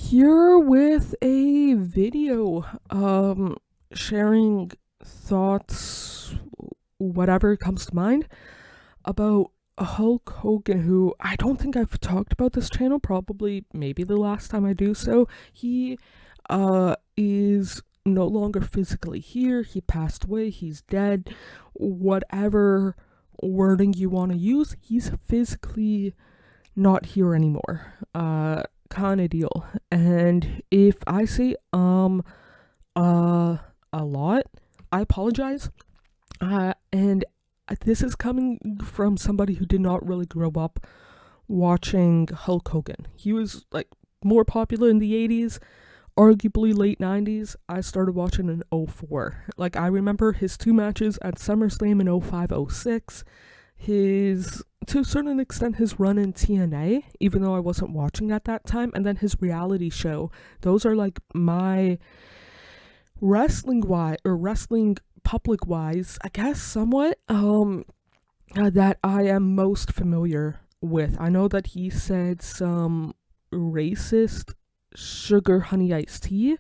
here with a video sharing thoughts, whatever comes to mind, about Hulk Hogan, who I don't think I've talked about this channel, probably maybe the last time I do so. He is no longer physically here. He passed away. He's dead. Whatever wording you want to use, he's physically not here anymore. Kind of deal. And if I say a lot, I apologize. And this is coming from somebody who did not really grow up watching Hulk Hogan. He was like more popular in the 80s, arguably late 90s. I started watching in '04. Like, I remember his two matches at SummerSlam in '05, '06. His, to a certain extent, his run in TNA, even though I wasn't watching at that time, and then his reality show. Those are like my wrestling public wise, I guess, somewhat, that I am most familiar with. I know that he said some racist sugar honey iced tea,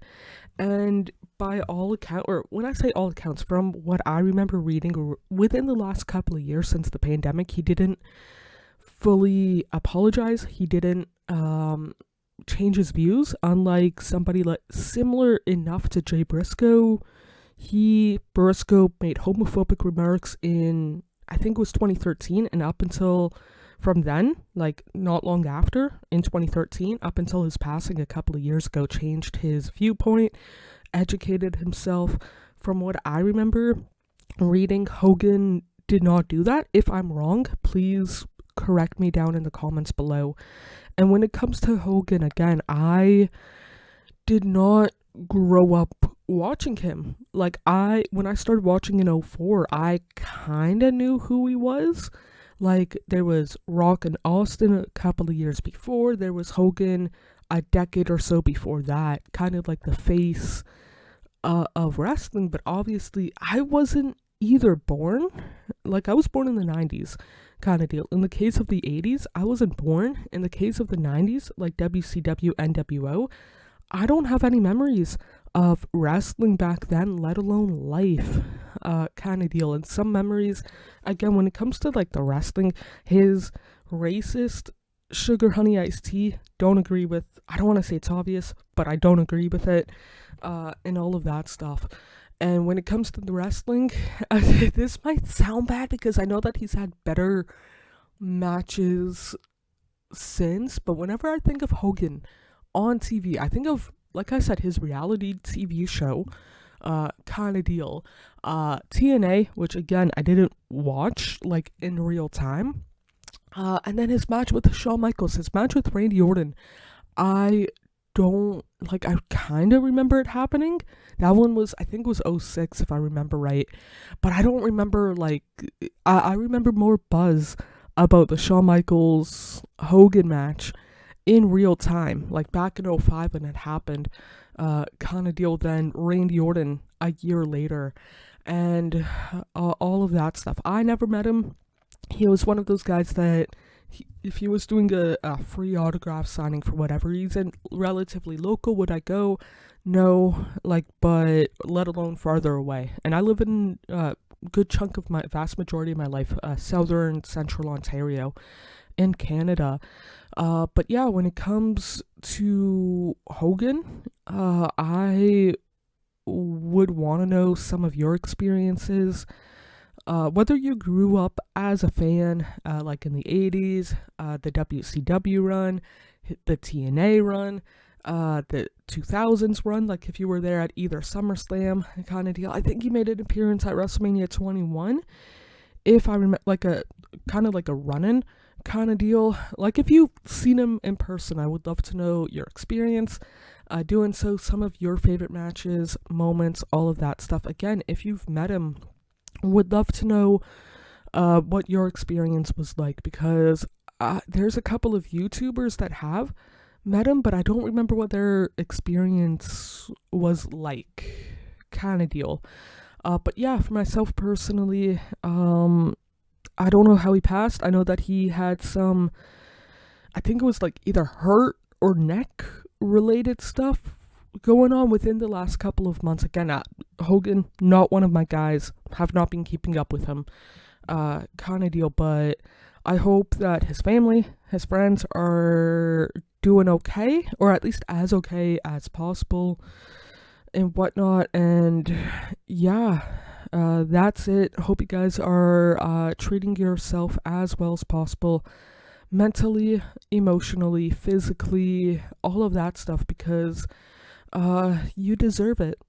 and by all accounts, or when I say all accounts, from what I remember reading, within the last couple of years since the pandemic, he didn't fully apologize. He didn't change his views, unlike somebody like similar enough to Jay Briscoe. Briscoe made homophobic remarks in, I think it was 2013, and up until from then, like not long after, in 2013, up until his passing a couple of years ago, changed his viewpoint, educated himself. From what I remember reading, Hogan did not do that. If I'm wrong, please correct me down in the comments below. And when it comes to Hogan, again, I did not grow up watching him. Like, when I started watching in '04, I kind of knew who he was. Like, there was Rock and Austin a couple of years before. There was Hogan a decade or so before that, kind of like the face of wrestling. But obviously, I wasn't either born. Like, I was born in the 90s, kind of deal. In the case of the 80s, I wasn't born. In the case of the 90s, like WCW, NWO, I don't have any memories of wrestling back then, let alone life, kind of deal. And some memories, again, when it comes to like the wrestling, his racist sugar honey iced tea, don't agree with. I don't want to say it's obvious, but I don't agree with it, and all of that stuff. And when it comes to the wrestling, this might sound bad because I know that he's had better matches since, but whenever I think of Hogan on TV, I think of, like I said, his reality TV show, kind of deal. TNA, which again, I didn't watch like in real time. And then his match with Shawn Michaels, his match with Randy Orton, I don't, like, I kind of remember it happening. That one was, I think it was '06 if I remember right. But I don't remember, like, I remember more buzz about the Shawn Michaels Hogan match in real time, like back in '05 when it happened, kind of deal, than Randy Orton a year later, and all of that stuff. I never met him. He was one of those guys that, if he was doing a free autograph signing for whatever reason, relatively local, would I go? No, like, but let alone farther away. And I live in a good chunk of my vast majority of my life, southern central Ontario in Canada. But yeah, when it comes to Hogan, I would want to know some of your experiences, whether you grew up as a fan, like in the 80s, the WCW run, the TNA run, the 2000s run, like if you were there at either SummerSlam kind of deal. I think he made an appearance at WrestleMania 21, if I remember, like a kind of like a run-in kind of deal. Like, if you've seen him in person, I would love to know your experience doing so, some of your favorite matches, moments, all of that stuff. Again, if you've met him, would love to know what your experience was like, because there's a couple of YouTubers that have met him, but I don't remember what their experience was like, kind of deal. But yeah, for myself personally, I don't know how he passed. I know that he had some, I think it was like either heart or neck related stuff going on within the last couple of months. Again, Hogan, not one of my guys, have not been keeping up with him, kind of deal. But I hope that his family, his friends are doing okay, or at least as okay as possible, and whatnot. And yeah, that's it. Hope you guys are treating yourself as well as possible, mentally, emotionally, physically, all of that stuff, because you deserve it.